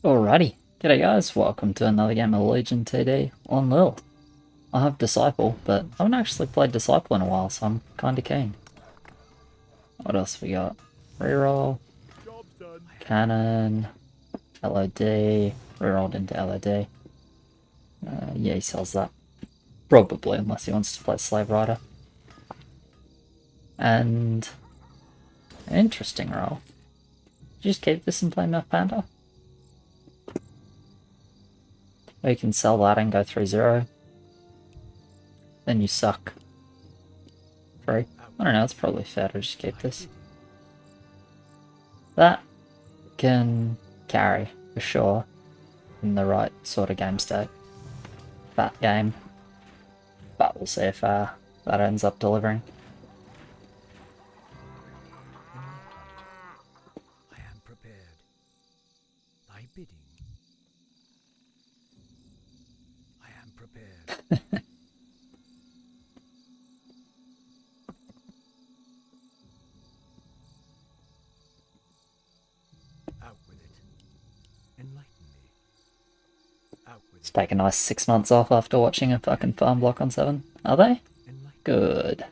Alrighty, g'day guys, welcome to another game of Legion TD on LIHL. I have Disciple, but I haven't actually played Disciple in a while, so I'm kinda keen. What else we got? Reroll, Cannon, LOD, rerolled into LOD. Yeah, he sells that. Probably, unless he wants to play Slave Rider. And an interesting roll. Just keep this and play Mouth Panda? Or you can sell that and go 3-0. Then you suck. Free. I don't know, it's probably fair to just keep this. That can carry, for sure, in the right sort of game state. That game. But we'll see if that ends up delivering. I am prepared. Thy bidding. I am prepared. Out with it. Enlighten me. Out with Let's it. take a nice 6 months off after watching a fucking farm block on 7. Are they? Enlighten Good.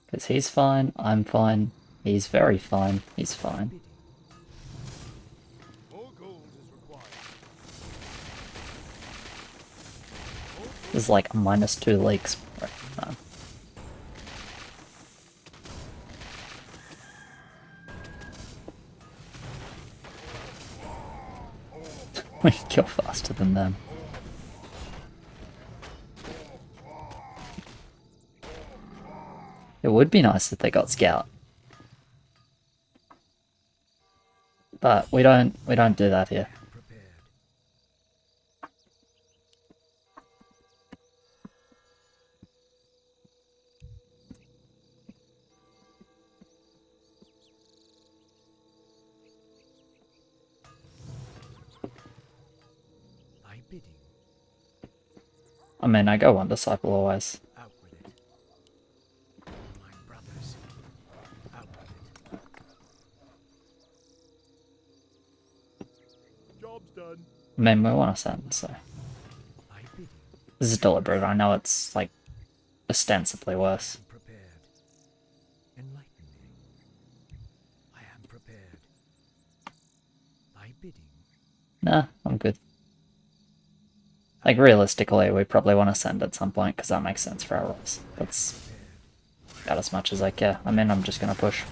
Because he's fine, I'm fine, he's very fine, he's fine. bidding. More gold is required. There's like a -2 leaks right now. We kill faster than them. It would be nice if they got Scout. But we don't do that here. Prepared. Thy bidding. I mean, I go one Disciple always. Out with it. My brothers. Out with it. Job's done. I mean, we want to send, so. Thy bidding. This is deliberate, I know it's, like, ostensibly worse. Prepared. Enlighten me. I am prepared. Thy bidding. Nah, I'm good. Like, realistically, we probably want to send at some point, because that makes sense for our rolls. That's about as much as I care. I mean, I'm just going to push.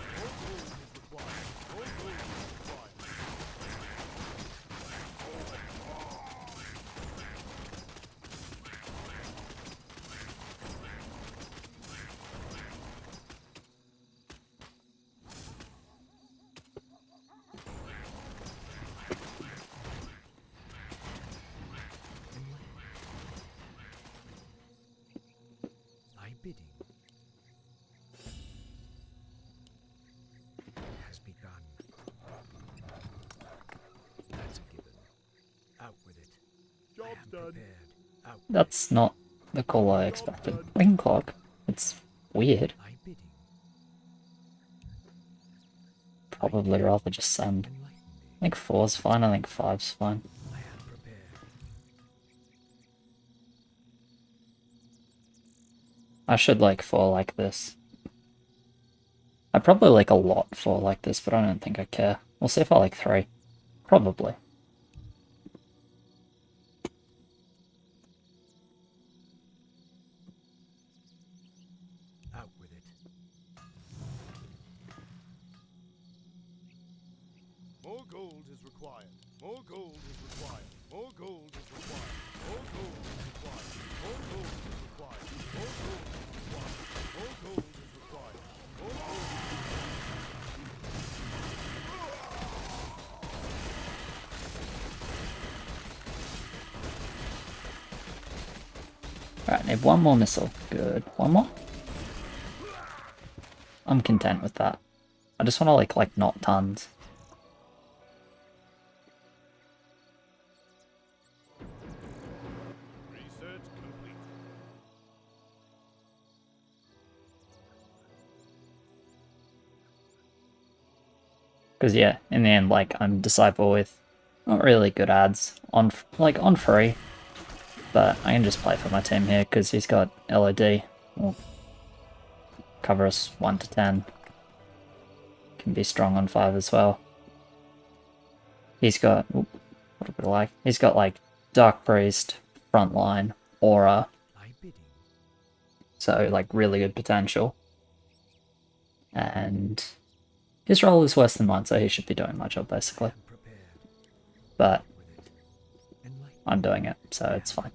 Thy bidding has begun. That's a given. Out with it. Job's done. Prepared. Out with That's not the call I expected. We can clock. It's weird. thy bidding. Probably rather just send. Enlighten me. I think 4's fine, I think 5's fine. I am prepared. I should like 4 like this. I probably like a lot 4 like this, but I don't think I care. We'll see if I like 3. Probably. Out with it. More gold is required. More gold is required. More gold is required. More gold is required. More gold is required. More gold is required. More gold is required. More gold is Alright, need one more missile. Good. One more? I'm content with that. I just want to like not tons. research complete. Because yeah, in the end, like, I'm Disciple with Not really good ads on on free, but I can just play for my team here because he's got LOD. Will cover us 1 to 10. Can be strong on 5 as well. He's got what do we like? He's got like Dark Priest, Frontline, Aura, so like really good potential. And his role is worse than mine, so he should be doing my job basically. But I'm doing it, so it's fine.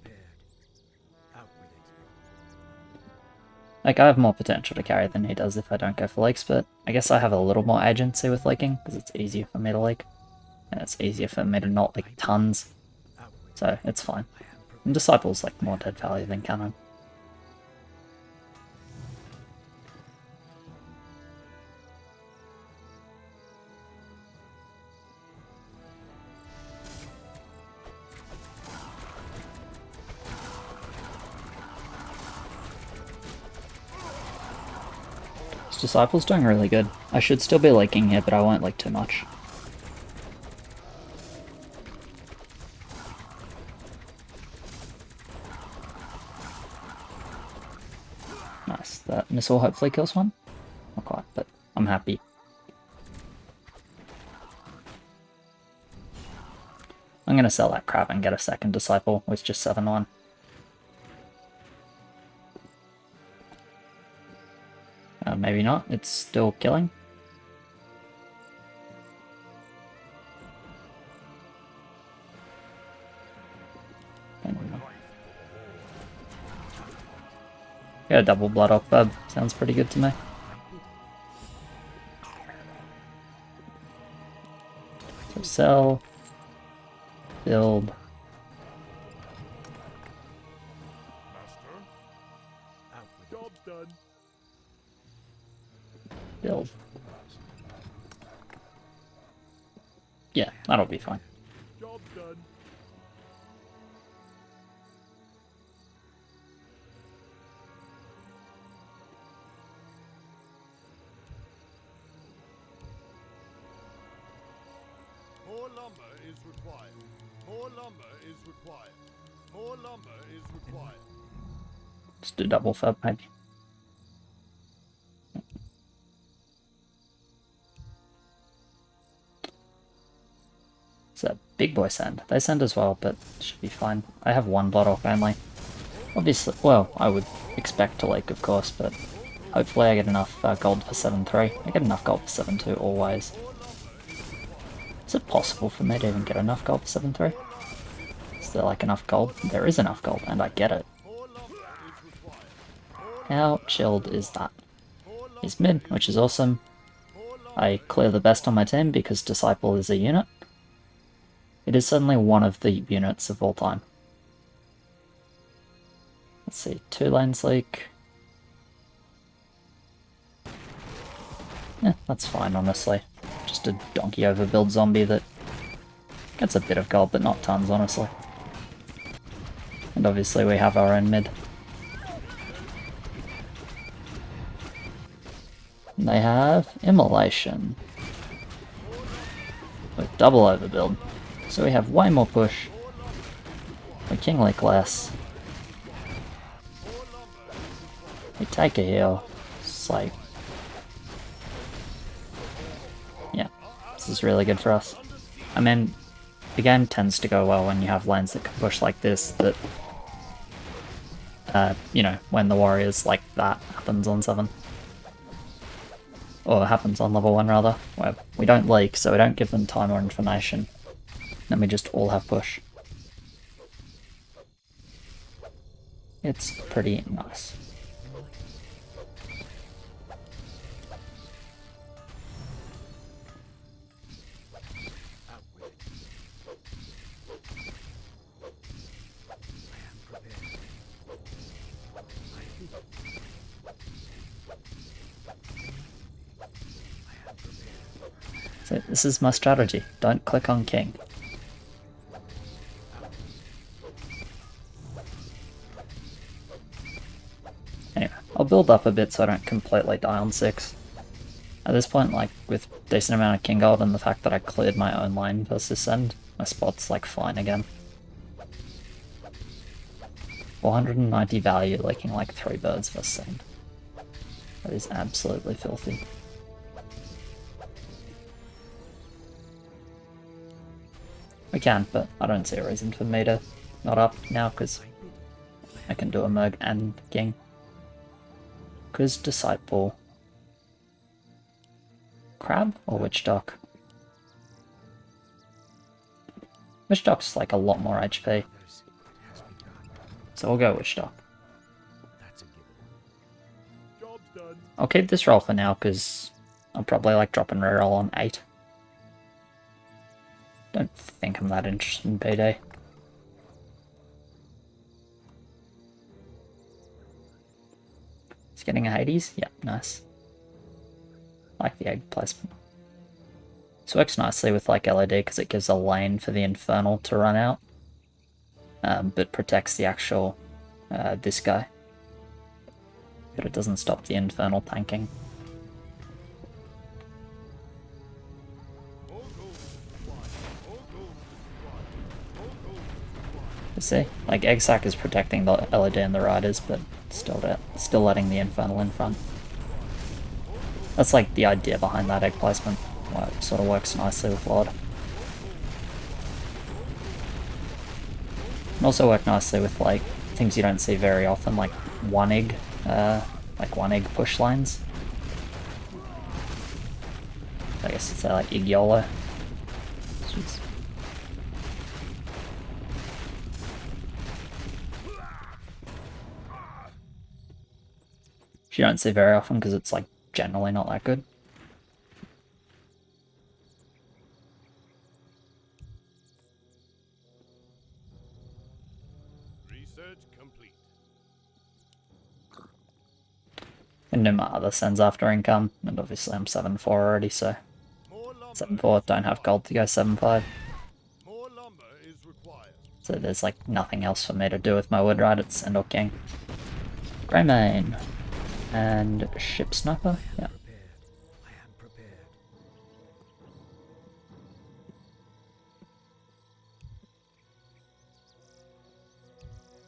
Like, I have more potential to carry than he does if I don't go for leaks, but I guess I have a little more agency with leaking, because it's easier for me to leak. And it's easier for me to not leak tons. So, it's fine. And Disciple's like more dead value than Cannon. Disciple's doing really good. I should still be leaking here, but I won't leak too much. Nice. That missile hopefully kills one. Not quite, but I'm happy. I'm gonna sell that crap and get a second Disciple with just 7-1. Maybe not. It's still killing. Yeah, double Blood Oak Bub. Sounds pretty good to me. So sell. Build. Job done. Build. Yeah, that'll be fine. Job done. More lumber is required. More lumber is required. More lumber is required. Just do double fub maybe. It's a big boy send. They send as well, but should be fine. I have one Blood Orc only. Obviously, well, I would expect to leak, of course, but hopefully I get enough gold for 7-3. I get enough gold for 7-2 always. Is it possible for me to even get enough gold for 7-3? Is there like enough gold? There is enough gold, and I get it. How chilled is that? He's mid, which is awesome. I clear the best on my team because Disciple is a unit. It is certainly one of the units of all time. Let's see, 2 lanes leak. Yeah, that's fine, honestly. Just a donkey overbuild zombie that gets a bit of gold, but not tons, honestly. And obviously we have our own mid. And they have Immolation with double overbuild. So we have way more push. We king leak less. We take a heal. It's like, yeah, this is really good for us. I mean, the game tends to go well when you have lanes that can push like this, that, you know, when the warriors like that happens on 7. Or happens on level 1 rather, where we don't leak, so we don't give them time or information. Then we just all have push. It's pretty nice. So this is my strategy. Don't click on king. Anyway, I'll build up a bit so I don't completely die on 6. At this point, like, with decent amount of king gold and the fact that I cleared my own lane versus send, My spot's like fine again. 490 value, leaking like 3 birds per second. That is absolutely filthy. We can, but I don't see a reason for me to not up now, because I can do a Merg and Ging. Because Disciple... Crab or Witch Dock? Witch Dock's like a lot more HP. So we'll go Witch Dock. I'll keep this roll for now, because I'll probably like drop and reroll on 8. Don't think I'm that interested in PD. It's getting a Hades? Yeah, nice. Like the egg placement. This works nicely with like LED because it gives a lane for the Infernal to run out. But protects the actual, this guy. But it doesn't stop the Infernal tanking. You see, like Eggsack is protecting the LED and the Riders, but still letting the Infernal in front. That's like the idea behind that egg placement. Why it sort of works nicely with Lord. Can also work nicely with like things you don't see very often, like one egg push lines. I guess it's like Egg YOLO. You don't see very often because it's like generally not that good. Research complete. And do my other sends after income, and obviously I'm 7-4 already, so 7-4, don't have gold to go 7-5. More lumber is required. So there's like nothing else for me to do with my wood ride, it's Send or King. Greymane. And Ship Sniper, yeah. I am prepared.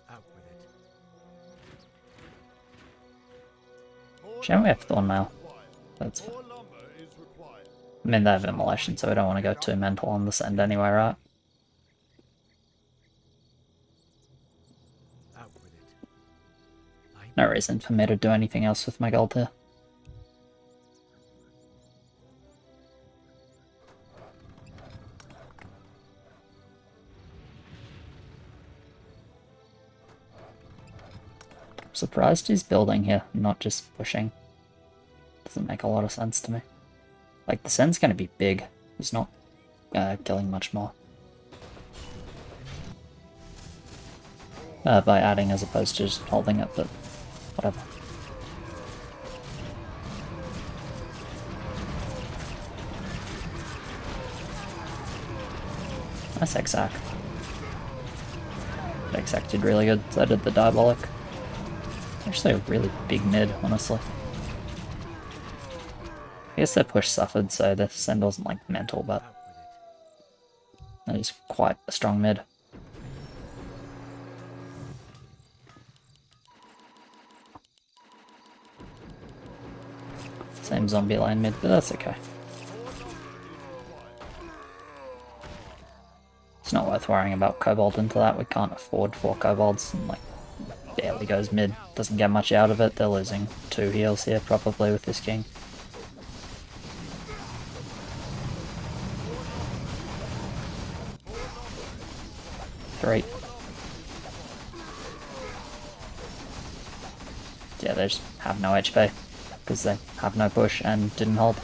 Out with it. Shall we have Thornmail? That's fine. More lumber is required. I mean, they have Immolation, so we don't want to go too mental on this end anyway, right? Out with it. No reason for me to do anything else with my gold here. I'm surprised he's building here, not just pushing. Doesn't make a lot of sense to me. Like, the Send's gonna be big. He's not killing much more. By adding as opposed to just holding it, but whatever. Nice Exac. Exac did really good, so did the Diabolic. Actually a really big mid, honestly. I guess their push suffered, so the Send wasn't like mental, but that is quite a strong mid. Same zombie lane mid, but that's okay. It's not worth worrying about Kobold into that. We can't afford 4 Kobolds, and like barely goes mid. Doesn't get much out of it. They're losing 2 heals here probably with this king. Great. Yeah, they just have no HP because they have no push and didn't hold.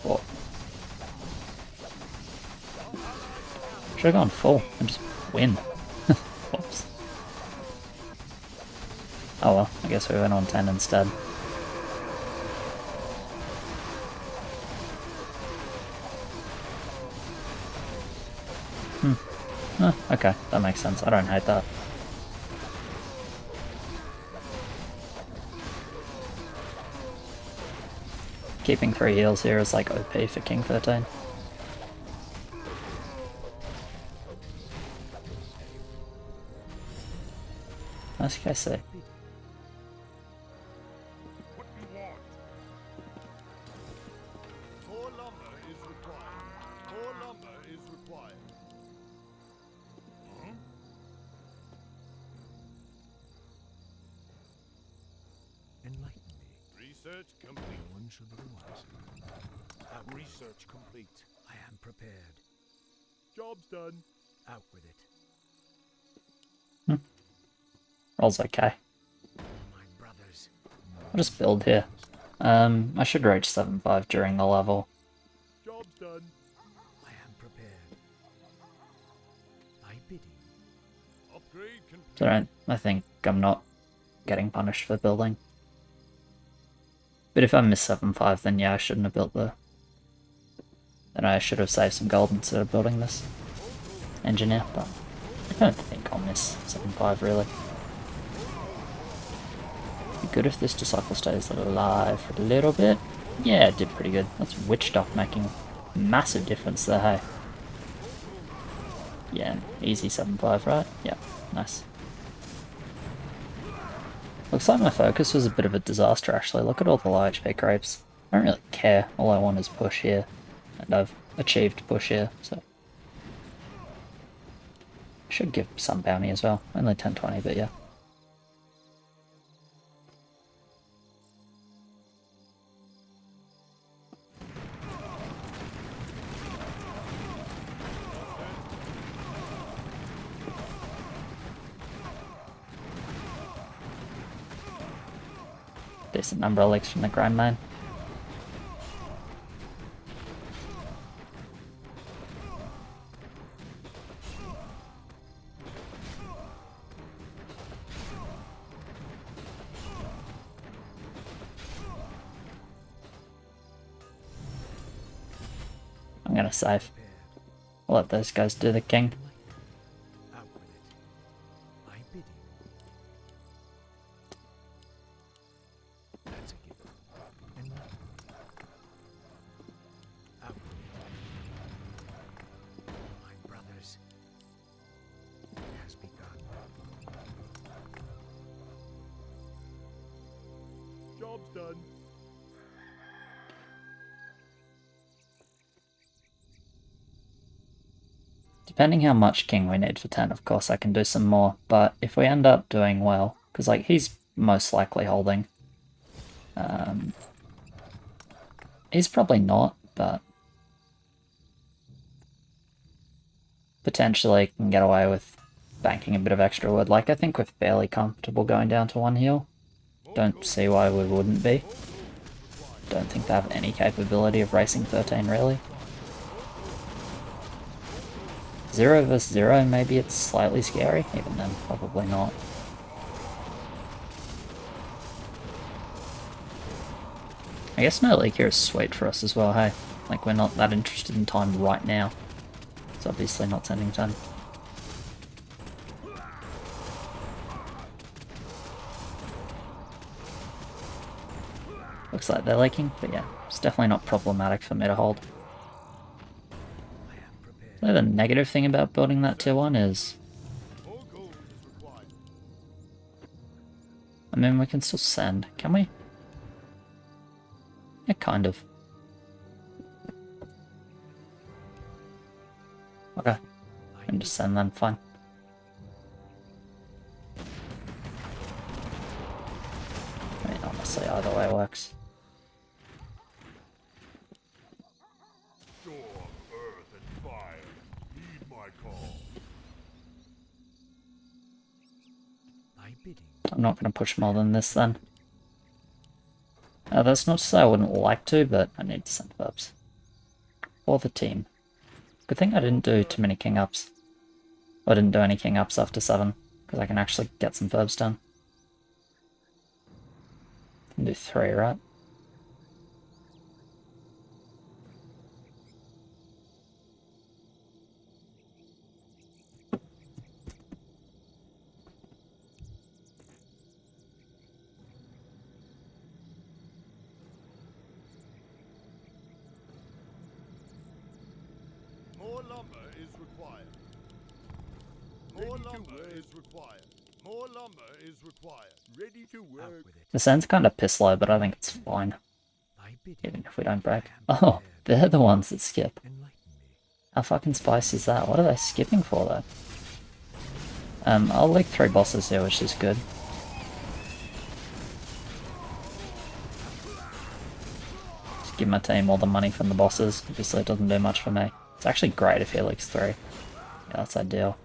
Oh. Should have gone full and just win. Whoops. Oh well, I guess we went on 10 instead. Okay, that makes sense. I don't hate that. keeping 3 heals here is like OP for King 13. Nice KC. What you want? More lumber is required. More lumber is required. Huh? Enlighten me. Research complete. No one should be the wiser. Research complete. I am prepared. Job's done. Out with it. Roll's okay. My brothers. I'll just build here. I should reach 7.5 during the level. Job's done. I am prepared. I bid you. Upgrade complete. So I think I'm not getting punished for building. But if I miss 7.5, then yeah, I shouldn't have built the... Then I should have saved some gold instead of building this engineer, but I don't think I'll miss 7.5 really. Be good if this disciple stays alive for a little bit. Yeah, it did pretty good. That's witch dock making a massive difference there, hey. Yeah, easy 7.5, right? Yeah, nice. Looks like my focus was a bit of a disaster actually. Look at all the low HP creeps. I don't really care. All I want is push here. And I've achieved push here, so... Should give some bounty as well. Only 1020, but yeah. Decent number of leaks from the grind mine. I'm gonna save. I'll let those guys do the king. Out with it. I bid you. That's a given. Enlighten me. Out with it. My brothers. It has begun. Job's done. Depending how much king we need for 10, of course I can do some more, but if we end up doing well, because like he's most likely holding. He's probably not, but potentially can get away with banking a bit of extra wood. Like I think we're fairly comfortable going down to 1 heal. Don't see why we wouldn't be. Don't think they have any capability of racing 13 really. 0 versus 0, maybe it's slightly scary, even then probably not. I guess no leak here is sweet for us as well, hey? Like we're not that interested in time right now. It's obviously not sending 10. Looks like they're leaking, but yeah, it's definitely not problematic for me to hold. The negative thing about building that tier 1 is... More gold is required. I mean, we can still send, can we? Yeah, kind of. Okay, I can just send then, fine. I mean, honestly, either way works. Storm, earth, and fire. Heed my call. I bid you. I'm not going to push more than this then. That's not to say I wouldn't like to, but I need to send verbs. For the team. Good thing I didn't do too many king ups. I didn't do any king ups after 7, because I can actually get some verbs done. Can do 3, right? More lumber is required. More lumber is required. More lumber is required. Ready to Out work. with it. The sand's kind of piss low, but I think it's fine, I bid you. even if we don't break. I am Oh, prepared. they're the ones that skip. Enlighten me. How fucking spicy is that? What are they skipping for, though? I'll lick 3 bosses here, which is good. Just give my team all the money from the bosses. Obviously it doesn't do much for me. It's actually great if he licks 3. Yeah, that's ideal.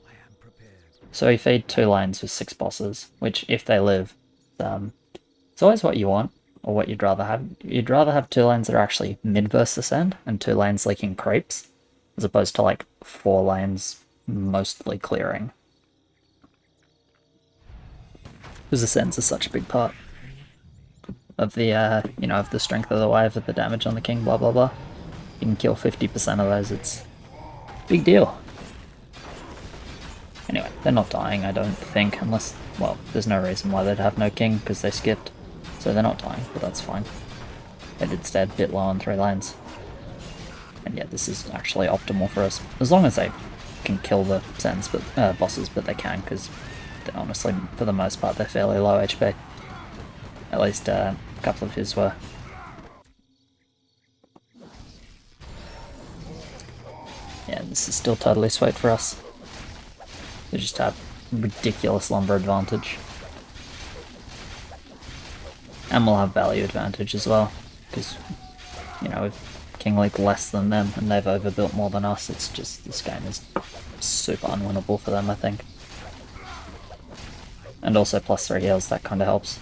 I am prepared. So we feed 2 lanes with 6 bosses, which, if they live, it's always what you want, or what you'd rather have. You'd rather have 2 lanes that are actually mid versus ascend, and 2 lanes leaking creeps, as opposed to like 4 lanes mostly clearing. Because ascends is such a big part of the, you know, of the strength of the wave, of the damage on the king, blah blah blah. You can kill 50% of those, it's a big deal. Anyway, they're not dying, I don't think, unless, well, there's no reason why they'd have no king, because they skipped. So they're not dying, but that's fine. They did stay a bit low on 3 lanes. And yeah, this is actually optimal for us, as long as they can kill the Sens, but bosses, but they can, because honestly, for the most part, they're fairly low HP. At least a couple of his were. Yeah, this is still totally sweet for us. We just have ridiculous lumber advantage. And we'll have value advantage as well, because, you know, with King League less than them, and they've overbuilt more than us, it's just, this game is super unwinnable for them, I think. And also +3 heals, that kind of helps.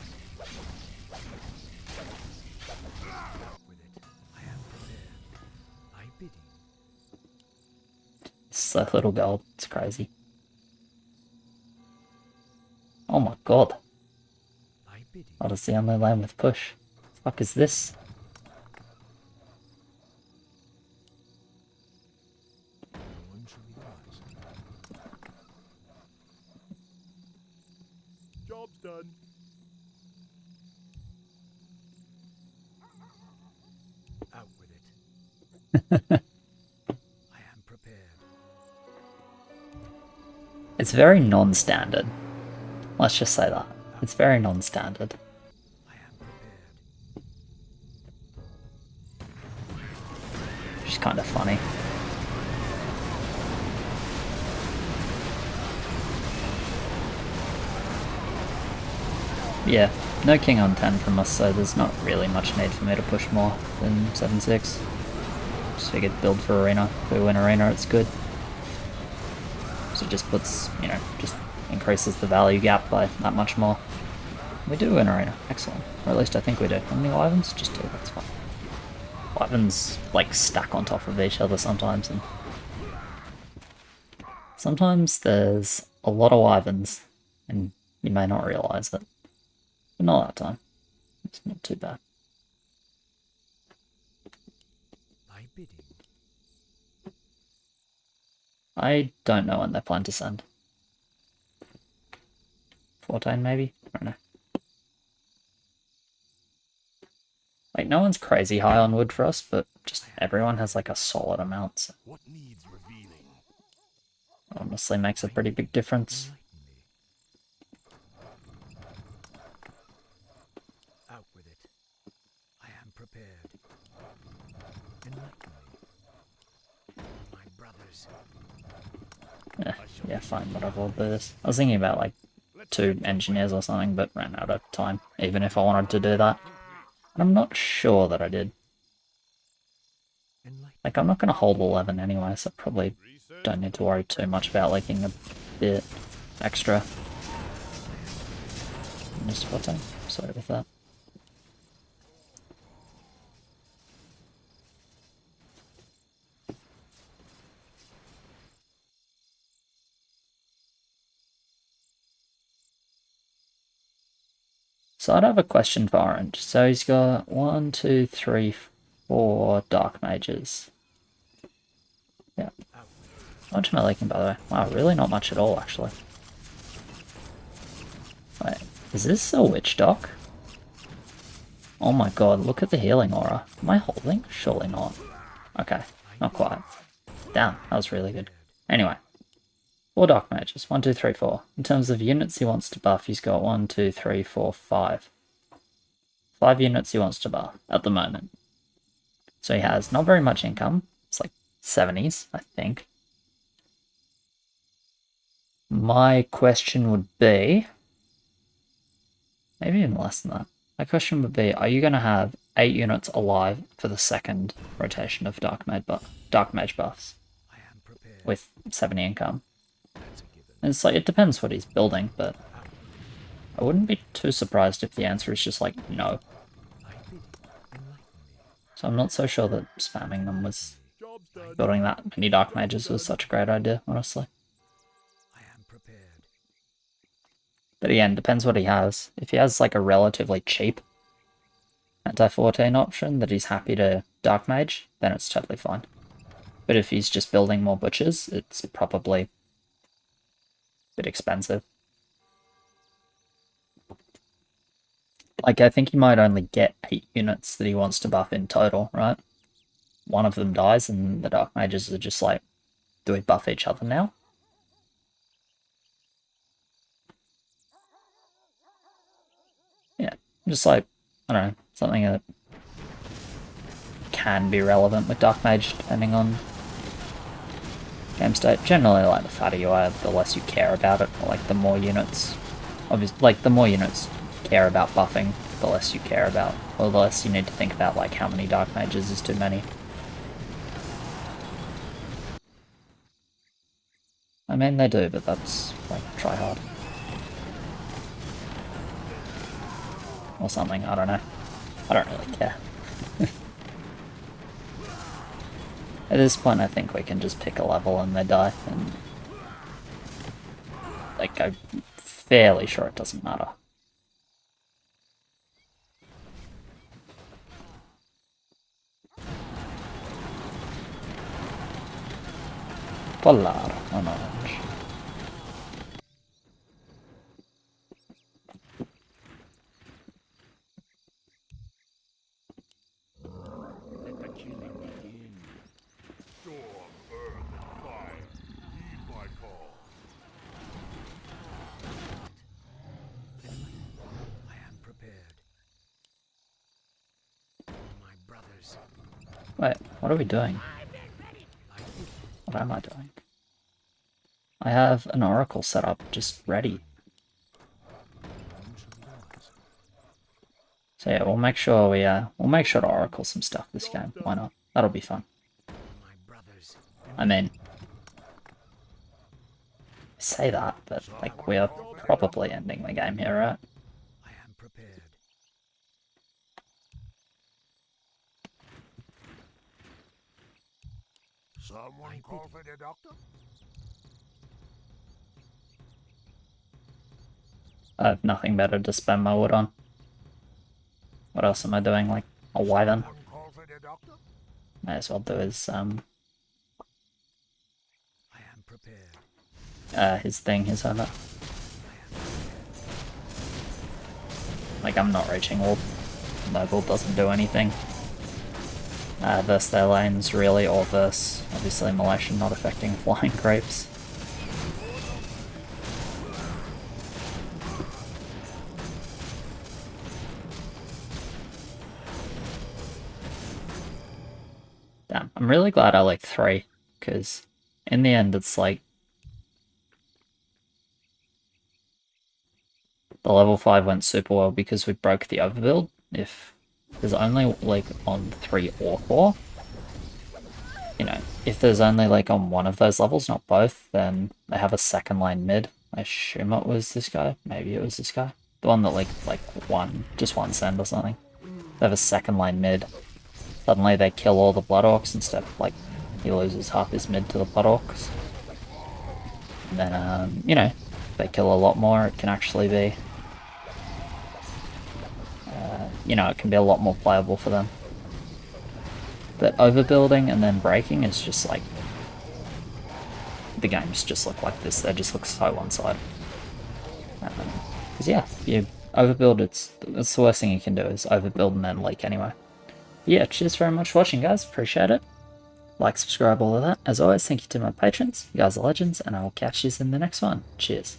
With it. I am prepared. I bid you. It's so little gold, it's crazy. Oh my god, I bid you. that is the only lane with push. The fuck is this? No one shall be wise. Job's done. Out with it. I am prepared. It's very non-standard. Let's just say that. It's very non-standard. I am prepared. Which is kind of funny. Yeah, no king on 10 from us, so there's not really much need for me to push more than 7-6. Just figured build for arena. If we win arena, it's good. So it just puts, you know, just increases the value gap by that much more. We do win arena, excellent. Or at least I think we do. How many wyverns? Just 2, that's fine. Wyverns, like, stack on top of each other sometimes, and sometimes there's a lot of wyverns, and you may not realise it. But not that time. It's not too bad. I bid you. I don't know when they plan to send. 14 maybe? I don't know. Like, no one's crazy high on wood for us, but just everyone has like a solid amount, so What needs revealing? honestly makes a pretty big difference. Enlighten me. Out with it. I am prepared. Enlighten me. My brothers. Yeah, fine, whatever, we'll do this. I was thinking about like 2 engineers or something, but ran out of time, even if I wanted to do that. And I'm not sure that I did. Enlighten. Like, I'm not going to hold 11 anyway, so I probably don't need to worry too much about leaking a bit extra. Just 14, sorry with that. So I'd have a question for Orange. So he's got 1, 2, 3, 4 Dark Mages. Yeah. How much am I leaking, by the way? Wow, really not much at all, actually. Wait, is this a Witch Dock? Oh my god, look at the healing aura. Am I holding? Surely not. Okay, not quite. Damn, that was really good. Anyway, 4 Dark Mages. 1, 2, 3, 4. In terms of units he wants to buff, he's got 1, 2, 3, 4, 5. 5 units he wants to buff at the moment. So he has not very much income. It's like 70s, I think. My question would be... maybe even less than that. My question would be, are you going to have 8 units alive for the second rotation of Dark Mage buffs I am prepared. with 70 income? That's a given. And it's like, it depends what he's building, but I wouldn't be too surprised if the answer is just like, no. I bid, enlighten me. So I'm not so sure that spamming them was, Job's done. building that many Dark Mages was such a great idea, honestly. I am prepared. But again, depends what he has. If he has like a relatively cheap anti-14 option that he's happy to Dark Mage, then it's totally fine. But if he's just building more butchers, it's probably a bit expensive. Like, I think he might only get 8 units that he wants to buff in total, right? One of them dies and the Dark Mages are just like, do we buff each other now? Yeah, just like, I don't know, something that can be relevant with Dark Mage depending on game state. Generally, like, the fatter you are, the less you care about it. Like, the more units, obviously, like, the more units care about buffing, the less you care about, or the less you need to think about, like, how many Dark Mages is too many. I mean, they do, but that's, like, try hard. Or something, I don't know. I don't really care. At this point, I think we can just pick a level and they die, and... like, I'm fairly sure it doesn't matter. Polar on orange. Let the killing begin. Storm, earth, and fire. Heed my call. I am prepared. My brothers. Wait, what are we doing? What am I doing? I have an oracle set up, just ready. So yeah, we'll make sure to oracle some stuff this game. Why not? That'll be fun. My brothers. I mean, I say that, but like we are probably ending the game here, right? I am prepared. Someone call for the doctor? I have nothing better to spend my wood on. What else am I doing? Like a wyvern? Someone call for the doctor? May as well do his I am prepared. his thing, his over. Like I'm not reaching Wolf. Noble doesn't do anything. Versus their lanes really, or versus obviously Malation not affecting flying creeps. Damn, I'm really glad I like 3, because in the end it's like the level 5 went super well because we broke the overbuild. If there's only like on 3 or 4, you know, if there's only like on one of those levels, not both, then they have a second lane mid. I assume it was this guy, maybe it was this guy. The one that like just one send or something. They have a second lane mid. Suddenly they kill all the Blood Orcs instead of like, he loses half his mid to the Blood Orcs. And then, you know, if they kill a lot more, it can actually be, you know, it can be a lot more playable for them. But overbuilding and then breaking is just like, the games just look like this, they just look so one-sided. Because yeah, you overbuild, it's the worst thing you can do is overbuild and then leak anyway. Yeah, cheers very much for watching guys, appreciate it. Like, subscribe, all of that. As always, thank you to my patrons. You guys are legends, and I will catch you in the next one. Cheers.